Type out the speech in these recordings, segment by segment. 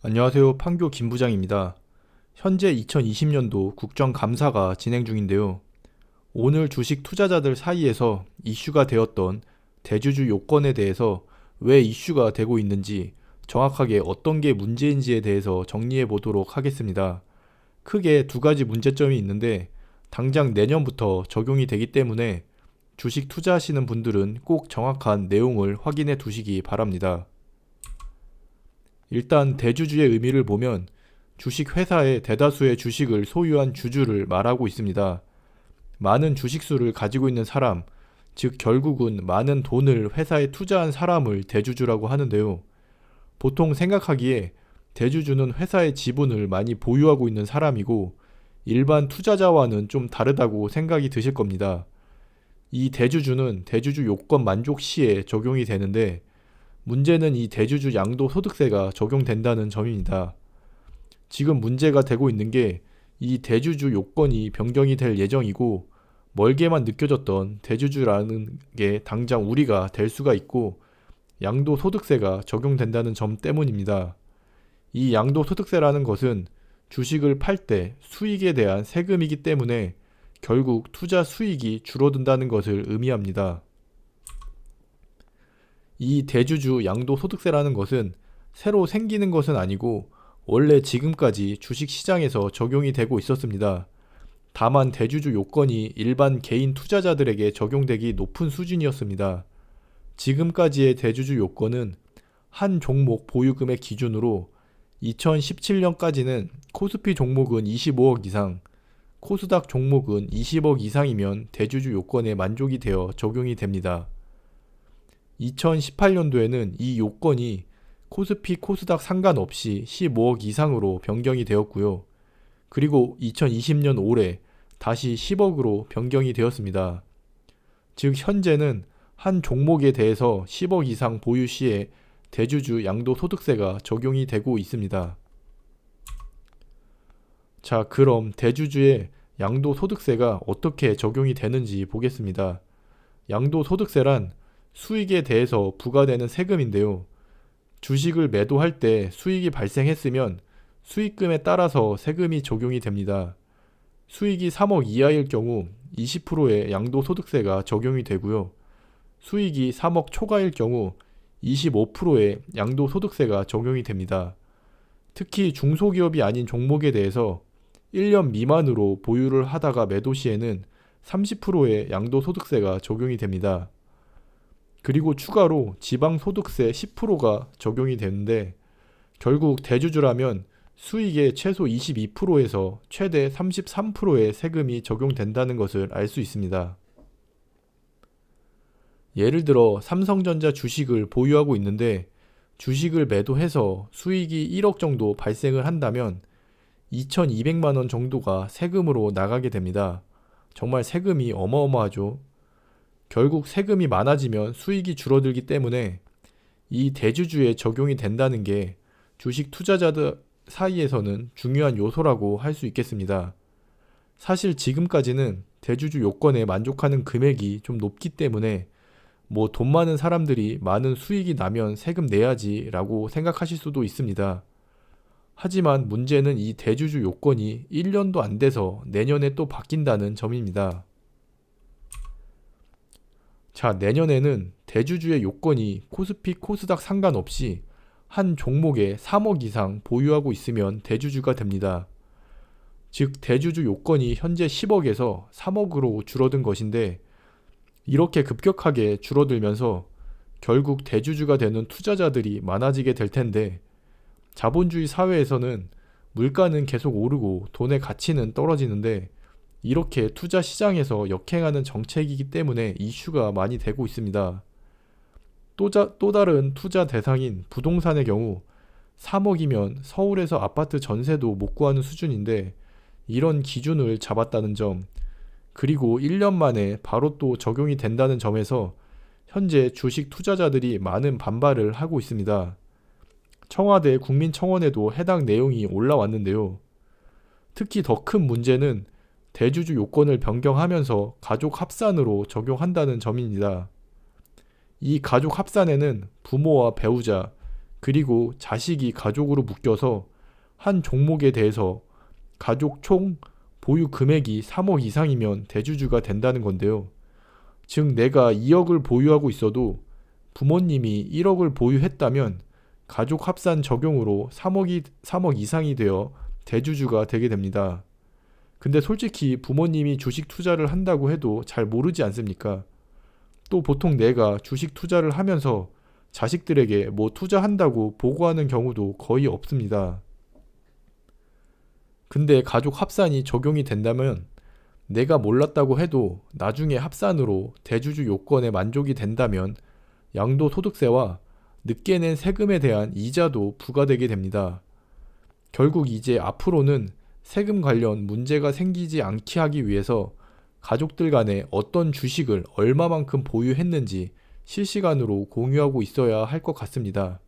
안녕하세요. 판교 김 부장입니다. 현재 2020년도 국정감사가 진행 중인데요. 오늘 주식 투자자들 사이에서 이슈가 되었던 대주주 요건에 대해서 왜 이슈가 되고 있는지, 정확하게 어떤 게 문제인지에 대해서 정리해 보도록 하겠습니다. 크게 두 가지 문제점이 있는데 당장 내년부터 적용이 되기 때문에 주식 투자하시는 분들은 꼭 정확한 내용을 확인해 두시기 바랍니다. 일단 대주주의 의미를 보면 주식 회사의 대다수의 주식을 소유한 주주를 말하고 있습니다. 많은 주식수를 가지고 있는 사람, 즉 결국은 많은 돈을 회사에 투자한 사람을 대주주라고 하는데요. 보통 생각하기에 대주주는 회사의 지분을 많이 보유하고 있는 사람이고 일반 투자자와는 좀 다르다고 생각이 드실 겁니다. 이 대주주는 대주주 요건 만족 시에 적용이 되는데 문제는 이 대주주 양도소득세가 적용된다는 점입니다. 지금 문제가 되고 있는 게 이 대주주 요건이 변경이 될 예정이고 멀게만 느껴졌던 대주주라는 게 당장 우리가 될 수가 있고 양도소득세가 적용된다는 점 때문입니다. 이 양도소득세라는 것은 주식을 팔 때 수익에 대한 세금이기 때문에 결국 투자 수익이 줄어든다는 것을 의미합니다. 이 대주주 양도소득세라는 것은 새로 생기는 것은 아니고 원래 지금까지 주식시장에서 적용이 되고 있었습니다. 다만 대주주 요건이 일반 개인 투자자들에게 적용되기 높은 수준이었습니다. 지금까지의 대주주 요건은 한 종목 보유금의 기준으로 2017년까지는 코스피 종목은 25억 이상, 코스닥 종목은 20억 이상이면 대주주 요건에 만족이 되어 적용이 됩니다. 2018년도에는 이 요건이 코스피 코스닥 상관없이 15억 이상으로 변경이 되었고요. 그리고 2020년 올해 다시 10억으로 변경이 되었습니다. 즉 현재는 한 종목에 대해서 10억 이상 보유 시에 대주주 양도소득세가 적용이 되고 있습니다. 자, 그럼 대주주의 양도소득세가 어떻게 적용이 되는지 보겠습니다. 양도소득세란 수익에 대해서 부과되는 세금인데요. 주식을 매도할 때 수익이 발생했으면 수익금에 따라서 세금이 적용이 됩니다. 수익이 3억 이하일 경우 20%의 양도소득세가 적용이 되고요. 수익이 3억 초과일 경우 25%의 양도소득세가 적용이 됩니다. 특히 중소기업이 아닌 종목에 대해서 1년 미만으로 보유를 하다가 매도 시에는 30%의 양도소득세가 적용이 됩니다. 그리고 추가로 지방소득세 10%가 적용이 되는데 결국 대주주라면 수익의 최소 22%에서 최대 33%의 세금이 적용된다는 것을 알 수 있습니다. 예를 들어 삼성전자 주식을 보유하고 있는데 주식을 매도해서 수익이 1억 정도 발생을 한다면 2,200만 원 정도가 세금으로 나가게 됩니다. 정말 세금이 어마어마하죠. 결국 세금이 많아지면 수익이 줄어들기 때문에 이 대주주에 적용이 된다는 게 주식 투자자들 사이에서는 중요한 요소라고 할 수 있겠습니다. 사실 지금까지는 대주주 요건에 만족하는 금액이 좀 높기 때문에 뭐 돈 많은 사람들이 많은 수익이 나면 세금 내야지 라고 생각하실 수도 있습니다. 하지만 문제는 이 대주주 요건이 1년도 안 돼서 내년에 또 바뀐다는 점입니다. 자, 내년에는 대주주의 요건이 코스피 코스닥 상관없이 한 종목에 3억 이상 보유하고 있으면 대주주가 됩니다. 즉 대주주 요건이 현재 10억에서 3억으로 줄어든 것인데 이렇게 급격하게 줄어들면서 결국 대주주가 되는 투자자들이 많아지게 될 텐데 자본주의 사회에서는 물가는 계속 오르고 돈의 가치는 떨어지는데 이렇게 투자 시장에서 역행하는 정책이기 때문에 이슈가 많이 되고 있습니다. 또 다른 투자 대상인 부동산의 경우 3억이면 서울에서 아파트 전세도 못 구하는 수준인데 이런 기준을 잡았다는 점, 그리고 1년 만에 바로 또 적용이 된다는 점에서 현재 주식 투자자들이 많은 반발을 하고 있습니다. 청와대 국민청원에도 해당 내용이 올라왔는데요. 특히 더 큰 문제는 대주주 요건을 변경하면서 가족 합산으로 적용한다는 점입니다. 이 가족 합산에는 부모와 배우자, 그리고 자식이 가족으로 묶여서 한 종목에 대해서 가족 총 보유 금액이 3억 이상이면 대주주가 된다는 건데요. 즉 내가 2억을 보유하고 있어도 부모님이 1억을 보유했다면 가족 합산 적용으로 3억 이상이 되어 대주주가 되게 됩니다. 근데 솔직히 부모님이 주식 투자를 한다고 해도 잘 모르지 않습니까? 또 보통 내가 주식 투자를 하면서 자식들에게 뭐 투자한다고 보고하는 경우도 거의 없습니다. 근데 가족 합산이 적용이 된다면 내가 몰랐다고 해도 나중에 합산으로 대주주 요건에 만족이 된다면 양도소득세와 늦게 낸 세금에 대한 이자도 부과되게 됩니다. 결국 이제 앞으로는 세금 관련 문제가 생기지 않게 하기 위해서 가족들 간에 어떤 주식을 얼마만큼 보유했는지 실시간으로 공유하고 있어야 할 것 같습니다.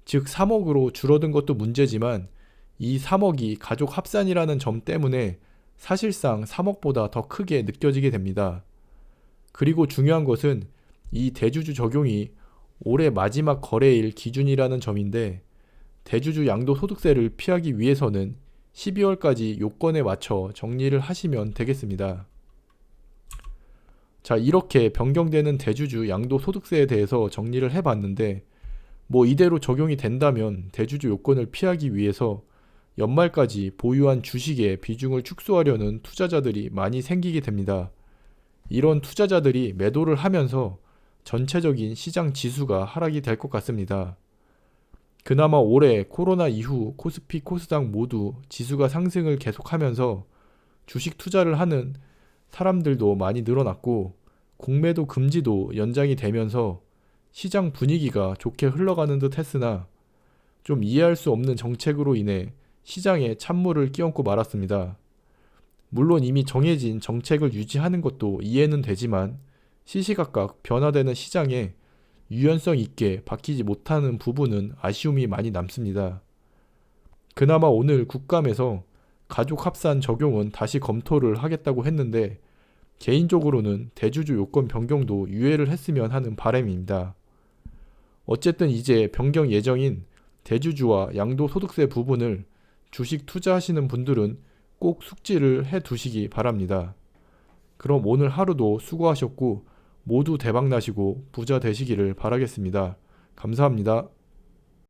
즉 3억으로 줄어든 것도 문제지만 이 3억이 가족 합산이라는 점 때문에 사실상 3억보다 더 크게 느껴지게 됩니다. 그리고 중요한 것은 이 대주주 적용이 올해 마지막 거래일 기준이라는 점인데 대주주 양도소득세를 피하기 위해서는 12월까지 요건에 맞춰 정리를 하시면 되겠습니다. 자, 이렇게 변경되는 대주주 양도소득세에 대해서 정리를 해봤는데 뭐 이대로 적용이 된다면 대주주 요건을 피하기 위해서 연말까지 보유한 주식의 비중을 축소하려는 투자자들이 많이 생기게 됩니다. 이런 투자자들이 매도를 하면서 전체적인 시장 지수가 하락이 될 것 같습니다. 그나마 올해 코로나 이후 코스피, 코스닥 모두 지수가 상승을 계속하면서 주식 투자를 하는 사람들도 많이 늘어났고 공매도 금지도 연장이 되면서 시장 분위기가 좋게 흘러가는 듯 했으나 좀 이해할 수 없는 정책으로 인해 시장에 찬물을 끼얹고 말았습니다. 물론 이미 정해진 정책을 유지하는 것도 이해는 되지만 시시각각 변화되는 시장에 유연성 있게 바뀌지 못하는 부분은 아쉬움이 많이 남습니다. 그나마 오늘 국감에서 가족 합산 적용은 다시 검토를 하겠다고 했는데 개인적으로는 대주주 요건 변경도 유예를 했으면 하는 바람입니다. 어쨌든 이제 변경 예정인 대주주와 양도소득세 부분을 주식 투자하시는 분들은 꼭 숙지를 해 두시기 바랍니다. 그럼 오늘 하루도 수고하셨고 모두 대박 나시고 부자 되시기를 바라겠습니다. 감사합니다.